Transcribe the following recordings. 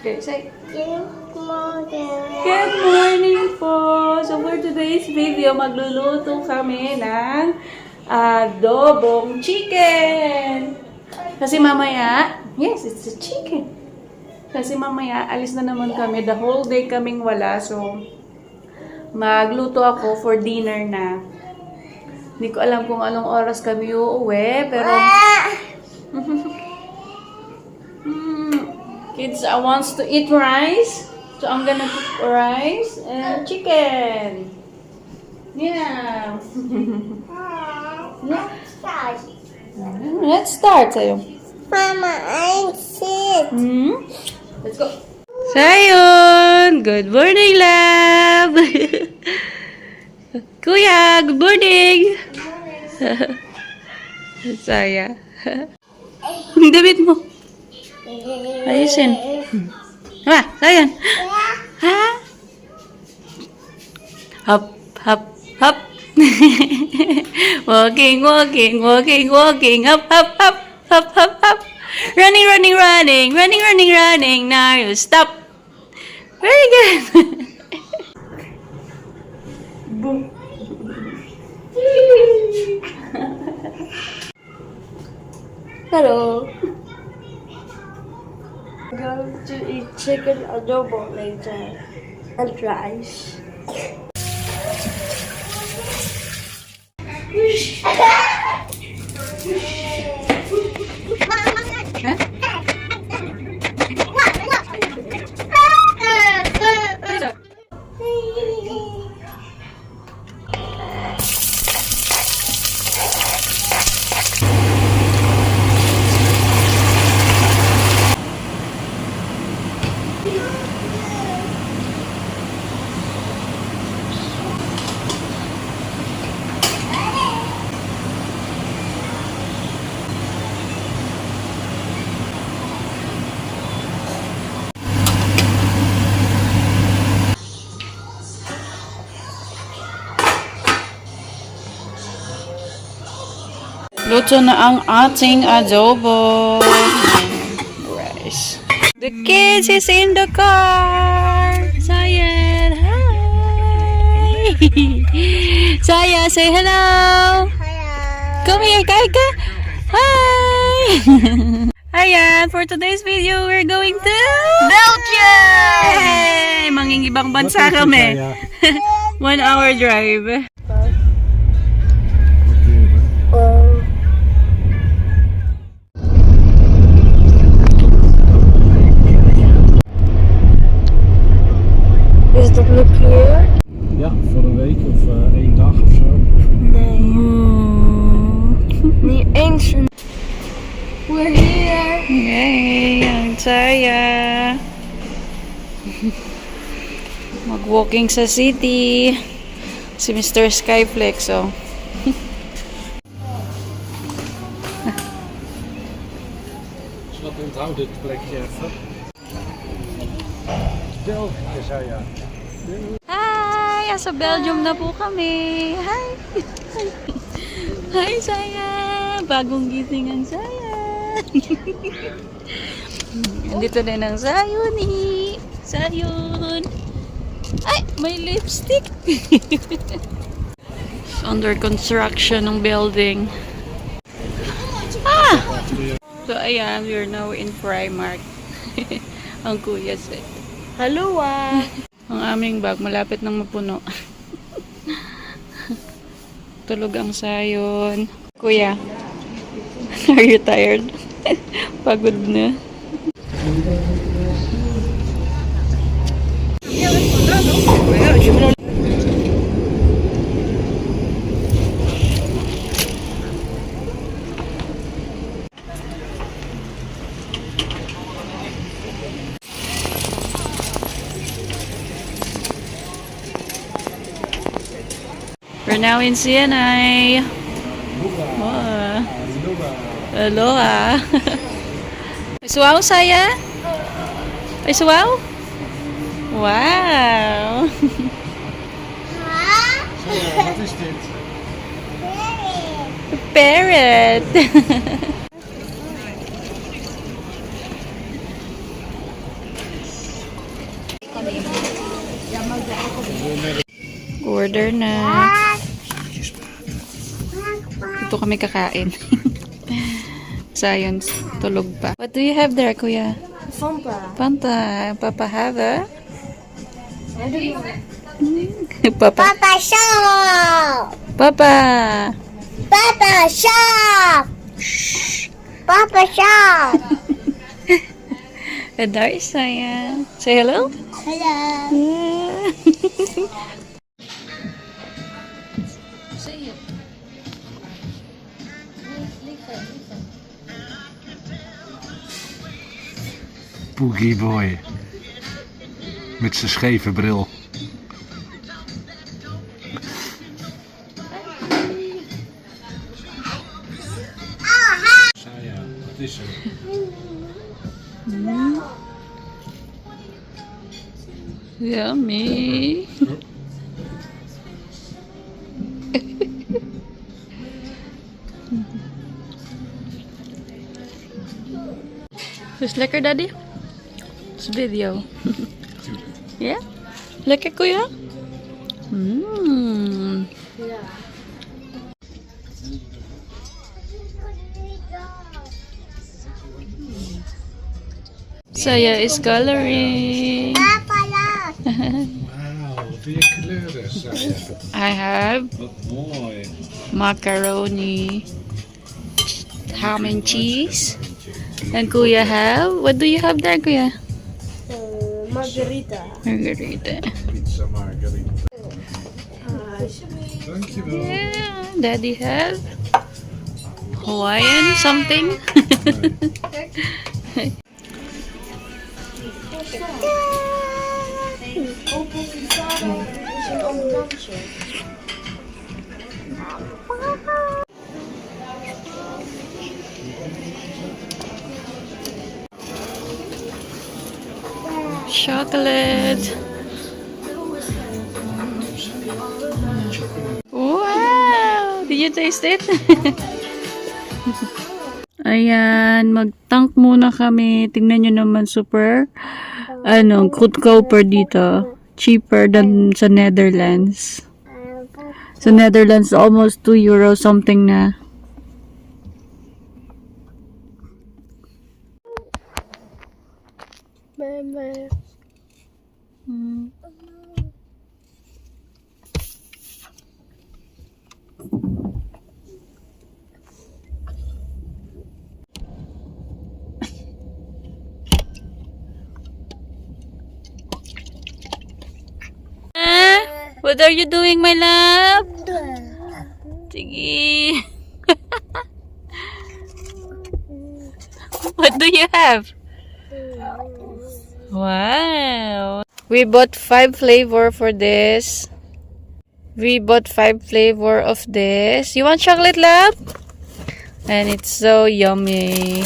Okay, say, Good morning. good morning po! So for today's video, magluluto kami ng adobong chicken! Kasi mamaya, yes, it's a chicken! Kasi mamaya, alis na naman kami. The whole day kaming wala. So, magluto ako for dinner na. Hindi ko alam kung anong oras kami uuwi, pero... Kids wants to eat rice. So, I'm gonna cook rice and chicken. Yeah. Let's start, Sayo. Mama, I'm sick. Let's go. Sayon! Good morning, love! Kuya, good morning! Saya. Ang damit mo. Ayusin. Ha, Sayon. Ha? Hop, hop, hop. Walking, walking, walking, walking. Hop, hop, hop, hop, hop, hop. Running, running, running. Running, running, running. Now you stop. Very good. Boom. Hello. I'm going to eat chicken adobo later and rice. Luto na ang ating adobo. Rice. The kids is in the car. Sayan, hi. Saya, say hello. Come here, Kaika. Hi. Ayan, for today's video, we're going to Belgium. Hey, mangingibang bansa kami. 1 hour drive. Is dat look here? Ja, voor een week of 1 dag of zo. Nee. Niet eens. We're here. Yay, ang saya. Mag-walking sa city. Si Mr. Skyflex, oh. Schat, onthoud dit plekje even. België, zei je. Hi! Sa Belgium na po kami. Hi! Hi, Saya! Bagong gising ang Saya. Andito din ang Sayuni. Sayon. Ay! May lipstick! Under construction ng building. Ah! So, ayan. We're now in Primark. Ang kuya said. Hallo Ang aming bag, malapit nang mapuno. Tulog ang Sayon. Kuya, are you tired? Pagod na. We're now in CNI. Wow. Aloha. May suwaw, Saya? May suwaw? Wow. Wat is dit? Parrot. Later na. Ito kami kakain. Science, tulog pa. What do you have there, Kuya? Fanta. Fanta. Papa have a? Papa. Papa shop. Papa. Papa shop. Papa shop. Adar Saya. Say hello. Hello. Yeah. Say it. Boogie Boy. Met zijn scheve bril. Saya, wat is er? Yummy. Is lekker, Daddy? It's video. Yeah? Lekker, Kuya? Mmm. Saya is coloring. Papa look. Wauw, weer kleuren, Saya. I have Wat mooi. macaroni, ham and cheese. And Kuya have? What do you have there, Kuya? Margarita. Margarita. Pizza margarita. Dankjewel. Yeah, Daddy have Hawaiian something. Chocolate. Wow! Did you taste it? Ayan, mag-tank muna kami. Tingnan nyo naman, super, good copper dito. Cheaper than sa Netherlands. Sa Netherlands, almost 2 euro something na. Mama. What are you doing, my love? Sige. What do you have? Wow. We bought 5 flavor for this. We bought 5 flavor of this. You want chocolate, love? And it's so yummy.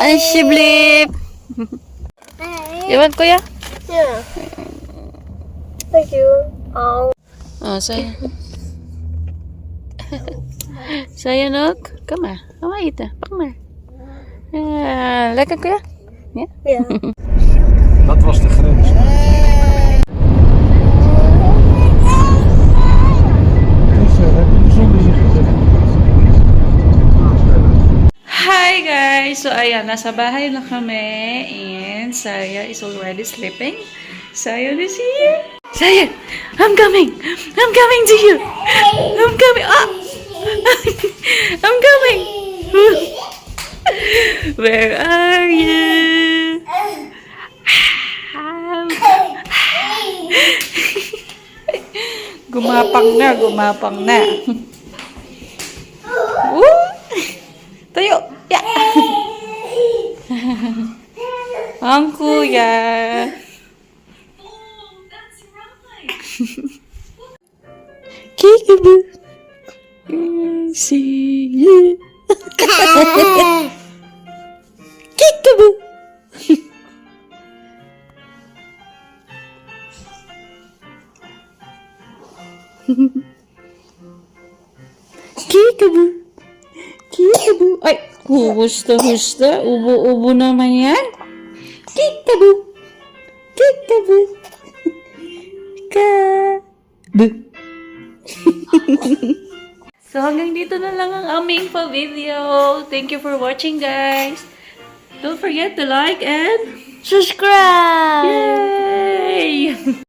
Ay, shiblip. You want, Kuya? Yeah. Thank you. Oh. Oh, saya. Saya nok. Kom maar. Kom maar eten. Pak maar. Ja, lekker, Kuya? Ja? Yeah. Dat was de grens. Hi guys! So ayan, nasa bahay na kami and Saya is already sleeping. Saya is here. Saya, I'm coming! I'm coming to you! I'm coming! Ah! I'm coming! Where are you? Gumapang na, gumapang na. Woo! Tayo! Ya! Ang kuya! Kikaboo! See you! Kikaboo! Kikaboo! Kikaboo! Ay! Husta-husta! Ubo-ubo naman yan! Kikaboo! hanggang dito na lang ang aming video. Thank you for watching, guys. Don't forget to like and Subscribe! yay!